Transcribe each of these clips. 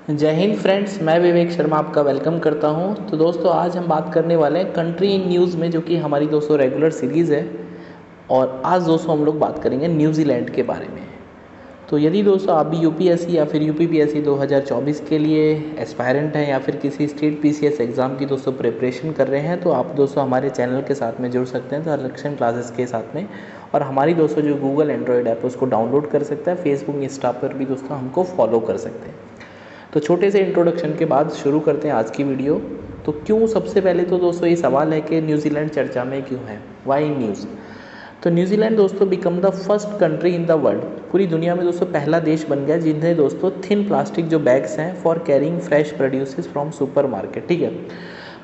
जय हिंद फ्रेंड्स, मैं विवेक शर्मा आपका वेलकम करता हूं। तो दोस्तों आज हम बात करने वाले हैं कंट्री इन न्यूज़ में, जो कि हमारी दोस्तों रेगुलर सीरीज़ है। और आज दोस्तों हम लोग बात करेंगे न्यूजीलैंड के बारे में। तो यदि दोस्तों आप भी यूपीएससी या फिर यूपीपीएससी 2024 के लिए एस्पायरेंट हैं या फिर किसी स्टेट पीसीएस एग्ज़ाम की दोस्तों प्रिपरेशन कर रहे हैं, तो आप दोस्तों हमारे चैनल के साथ में जुड़ सकते हैं ट्रांजैक्शन क्लासेस के साथ में। और हमारी दोस्तों जो गूगल एंड्रॉयड ऐप है उसको डाउनलोड कर सकते हैं। फेसबुक इंस्टा पर भी दोस्तों हमको फॉलो कर सकते हैं। तो छोटे से इंट्रोडक्शन के बाद शुरू करते हैं आज की वीडियो। तो क्यों, सबसे पहले तो दोस्तों ये सवाल है कि न्यूजीलैंड चर्चा में क्यों है, वाई न्यूज़। तो न्यूजीलैंड दोस्तों become the first country in the world, पूरी दुनिया में दोस्तों पहला देश बन गया जिन्हें दोस्तों थिन प्लास्टिक जो बैग्स हैं for carrying fresh produces from super market. ठीक है।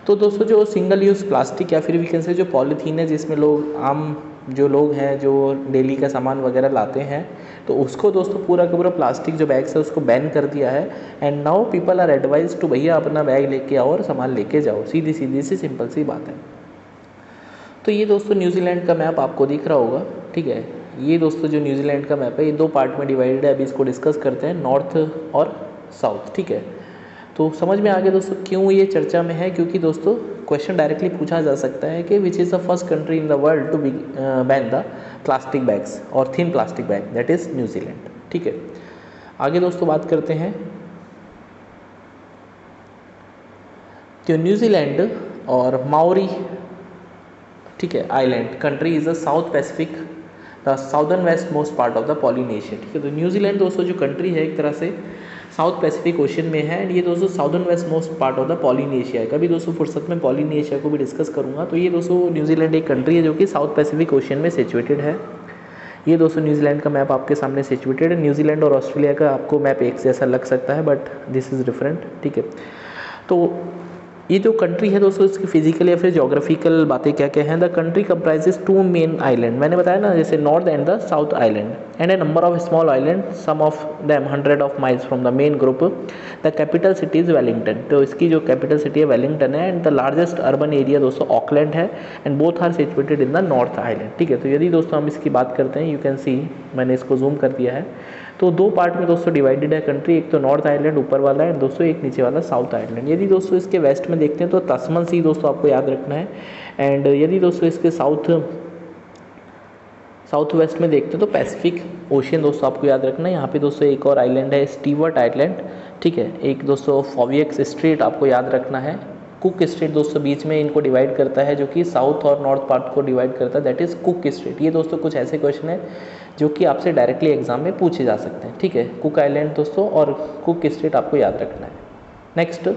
तो दोस्तों जो सिंगल यूज़ प्लास्टिक या फिर वी कैन से जो पॉलीथीन है, जिसमें लोग आम जो लोग हैं जो डेली का सामान वगैरह लाते हैं, तो उसको दोस्तों पूरा का पूरा प्लास्टिक जो बैग्स है उसको बैन कर दिया है। And now people are advise to भैया अपना बैग लेके आओ और सामान लेके जाओ। सीधी सीधी सी सिंपल सी बात है। तो ये दोस्तों न्यूजीलैंड का मैप आपको दिख रहा होगा। ठीक है। ये दोस्तों जो न्यूजीलैंड का मैप है ये दो पार्ट में डिवाइडेड है। अभी इसको डिस्कस करते हैं, नॉर्थ और साउथ। ठीक है। तो समझ में आ गया दोस्तों क्यों ये चर्चा में है, क्योंकि दोस्तों क्वेश्चन डायरेक्टली पूछा जा सकता है कि which is the first country in the world to ban the plastic bags और thin plastic bag, that is New Zealand. ठीक है। आगे दोस्तों बात करते हैं कि न्यूजीलैंड और माओरी, ठीक है, island country is the south Pacific the southern west most part of the Polynesia. ठीक है। तो न्यूजीलैंड दोस्तों जो कंट्री है एक तरह से साउथ पैसिफिक ओशन में है। एंड ये दोस्तों southern west most part of the Polynesia है। कभी दोस्तों फुर्सत में पॉलिनेशिया को भी डिस्कस करूंगा। तो ये दोस्तों न्यूजीलैंड एक कंट्री है जो कि साउथ पैसिफिक ओशन में सिचुएटेड है। ये दोस्तों न्यूजीलैंड का मैप आपके सामने सिचुएटेड है। न्यूजीलैंड और ऑस्ट्रेलिया का आपको मैप एक जैसा लग सकता है, बट दिस इज़ डिफरेंट। ठीक है। तो ये जो कंट्री है दोस्तों इसकी फिजिकल या फिर जोग्राफिकल बातें क्या क्या हैं। The country comprises two main island, मैंने बताया ना, जैसे north and the south island, and a number of small island, some of them 100 of miles from the main group. The capital city is Wellington, तो इसकी जो capital city है Wellington है। And the largest urban area दोस्तों Auckland है। And both are situated in the north island. ठीक है। तो यदि दोस्तों हम इसकी बात करते हैं, यू कैन सी, मैंने इसको जूम कर दिया है। तो दो पार्ट में दोस्तों डिवाइडेड है कंट्री, एक तो नॉर्थ आइलैंड ऊपर वाला है, दोस्तों एक नीचे वाला साउथ आइलैंड। यदि दोस्तों इसके वेस्ट में देखते हैं तो तस्मन सी दोस्तों आपको याद रखना है। एंड यदि दोस्तों इसके साउथ वेस्ट में देखते हैं तो पैसिफिक ओशियन दोस्तों आपको याद रखना है। यहाँ पे दोस्तों एक और आइलैंड है, स्टीवर्ट आइलैंड। ठीक है। एक दोस्तों फॉवियक्स स्ट्रेट आपको याद रखना है। कुक स्ट्रेट दोस्तों बीच में इनको डिवाइड करता है, जो कि साउथ और नॉर्थ पार्ट को डिवाइड करता है, दैट इज़ कुक स्ट्रेट। ये दोस्तों कुछ ऐसे क्वेश्चन है जो कि आपसे डायरेक्टली एग्जाम में पूछे जा सकते हैं। ठीक है। कुक आइलैंड दोस्तों और कुक स्ट्रेट आपको याद रखना है। नेक्स्ट,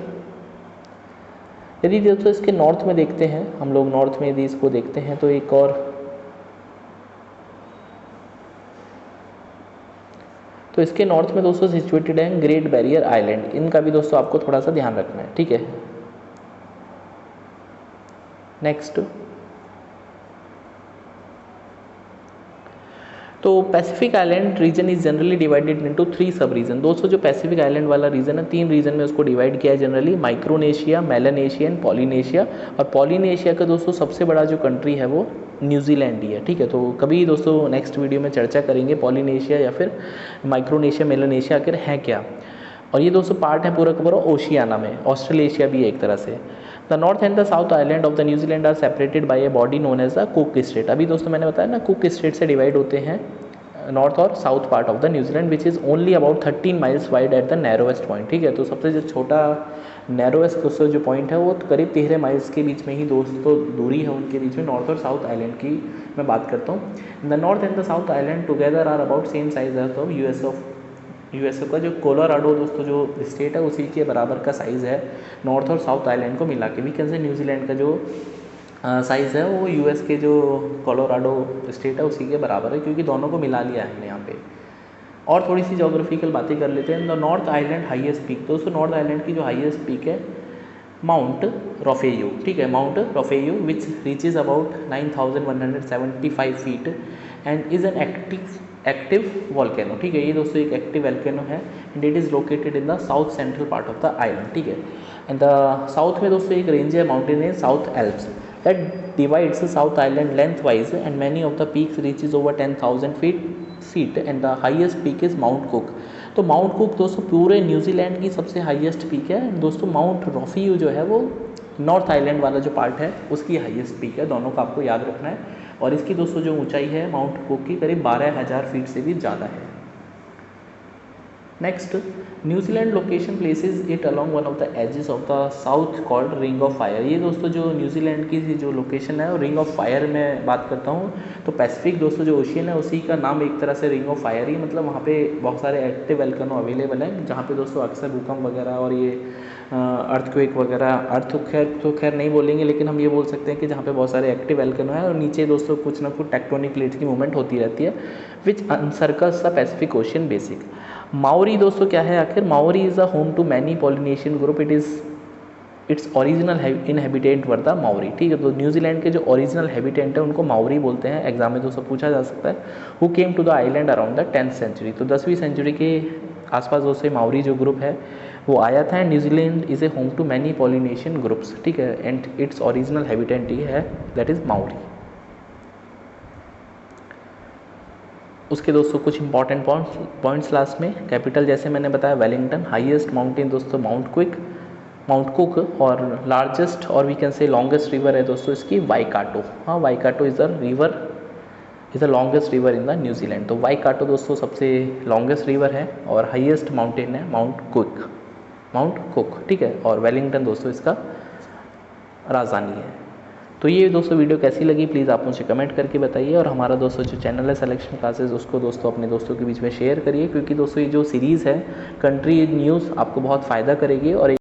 यदि दोस्तों इसके नॉर्थ में देखते हैं हम लोग, नॉर्थ में यदि इसको देखते हैं तो एक और, तो इसके नॉर्थ में दोस्तों सिचुएटेड है ग्रेट बैरियर आइलैंड। इनका भी दोस्तों आपको थोड़ा सा ध्यान रखना है। ठीक है। नेक्स्ट, तो Pacific island region is generally divided into 3 सब रीजन। दोस्तों जो पैसिफिक आइलैंड वाला रीजन है 3 रीजन में उसको डिवाइड किया है generally, Micronesia, Melanesia and Polynesia. और पॉलिनेशिया का दोस्तों सबसे बड़ा जो कंट्री है वो न्यूजीलैंड ही है। ठीक है। तो कभी दोस्तों नेक्स्ट वीडियो में चर्चा करेंगे पॉलिनेशिया या फिर माइक्रोनेशिया, मेलानेशिया आखिर है क्या। और ये दोस्तों पार्ट है पूरा का पूरा ओशियाना में, ऑस्ट्रेलेशिया भी है एक तरह से। The north and the south island of the New Zealand are separated by a body known as the Cook strait. अभी दोस्तों मैंने बताया ना, कुक स्ट्रेट से डिवाइड होते हैं नॉर्थ और south part of the New Zealand, which is only about 13 miles wide at the narrowest point. ठीक है। तो सबसे जो छोटा नैरोवेस्ट दोस्तों जो पॉइंट है वो करीब 13 माइल्स के बीच में ही दोस्तों दूरी है उनके बीच में, नॉर्थ और साउथ आइलैंड की मैं बात करता हूँ। The north and the south island together are about same size as of USA का जो कोलोराडो दोस्तों जो स्टेट है उसी के बराबर का साइज़ है नॉर्थ और साउथ आइलैंड को मिला के। वी कैन से न्यूजीलैंड का जो साइज़ है वो यूएस के जो कोलोराडो स्टेट है उसी के बराबर है, क्योंकि दोनों को मिला लिया है हमने यहाँ पे। और थोड़ी सी जोग्राफिकल बातें कर लेते हैं। The north island highest peak, दोस्तों नॉर्थ आइलैंड की जो हाईएस्ट पीक है माउंट रोफेयू। ठीक है। Mount Ruapehu which reaches about 9175 feet and is an active volcano. ठीक है। ये दोस्तों एक एक्टिव वॉल्केनो है and it is located in the south central part of the island. ठीक है। एंड द साउथ में दोस्तों एक रेंज है, माउंटेन है south Alps, that divides the South Island lengthwise, and many of the peaks reaches over 10,000 feet and the highest peak is Mount Cook. तो mount cook दोस्तों पूरे न्यूजीलैंड की सबसे हाईएस्ट पीक है दोस्तों। माउंट रॉफियू जो है वो नॉर्थ आइलैंड वाला जो पार्ट है उसकी हाईएस्ट पीक है, दोनों का आपको याद रखना है। और इसकी दोस्तों जो ऊंचाई है माउंट कुक की करीब 12,000 फीट से भी ज़्यादा है। Next, New Zealand location places it along one of the edges of the south called ring of fire. ये दोस्तों जो न्यूजीलैंड की जो लोकेशन है वो रिंग ऑफ फायर में बात करता हूँ तो पैसिफिक दोस्तों जो ओशियन है उसी का नाम एक तरह से रिंग ऑफ फायर ही, मतलब वहाँ पे बहुत सारे एक्टिव वोल्केनो अवेलेबल हैं जहाँ पे दोस्तों अक्सर भूकंप वगैरह और ये अर्थक्वेक वगैरह, अर्थ तो खैर नहीं बोलेंगे लेकिन हम ये बोल सकते हैं कि जहाँ पे बहुत सारे एक्टिव वोल्केनो है और नीचे दोस्तों कुछ ना कुछ टेक्टोनिक प्लेट्स की मूवमेंट होती रहती है which encircles the Pacific Ocean basic. Maori दोस्तों क्या है आखिर? Maori is a home to many Polynesian group. Its original inhabitant were the Maori. ठीक है, तो न्यूजीलैंड के जो ओरिजिनल हैबिटेंट है उनको माओरी बोलते हैं। एग्जाम में दोस्तों पूछा जा सकता है। Who came to the island around the 10th century. तो 10वीं सेंचुरी के आसपास दोस्तों माओरी जो ग्रुप है वो आया था। New Zealand is a home to many Polynesian groups. ठीक है, एंड इट्स ओरिजिनल हैबिटेंट ही है दैट इज़ माओरी। उसके दोस्तों कुछ इंपॉर्टेंट पॉइंट्स लास्ट में। कैपिटल जैसे मैंने बताया वेलिंगटन। हाईएस्ट माउंटेन दोस्तों माउंट कुक और लार्जेस्ट और we can say longest river है दोस्तों इसकी वाईकाटो। हाँ, Waikato is the longest river in the New Zealand. तो वाईकाटो दोस्तों सबसे लॉन्गेस्ट रिवर है और हाईएस्ट माउंटेन है माउंट कुक। ठीक है, और वेलिंगटन दोस्तों इसका राजधानी है। तो ये दोस्तों वीडियो कैसी लगी प्लीज़ आप मुझे कमेंट करके बताइए। और हमारा दोस्तों जो चैनल है सिलेक्शन क्लासेस उसको दोस्तों अपने दोस्तों के बीच में शेयर करिए, क्योंकि दोस्तों ये जो सीरीज़ है कंट्री न्यूज़ आपको बहुत फ़ायदा करेगी और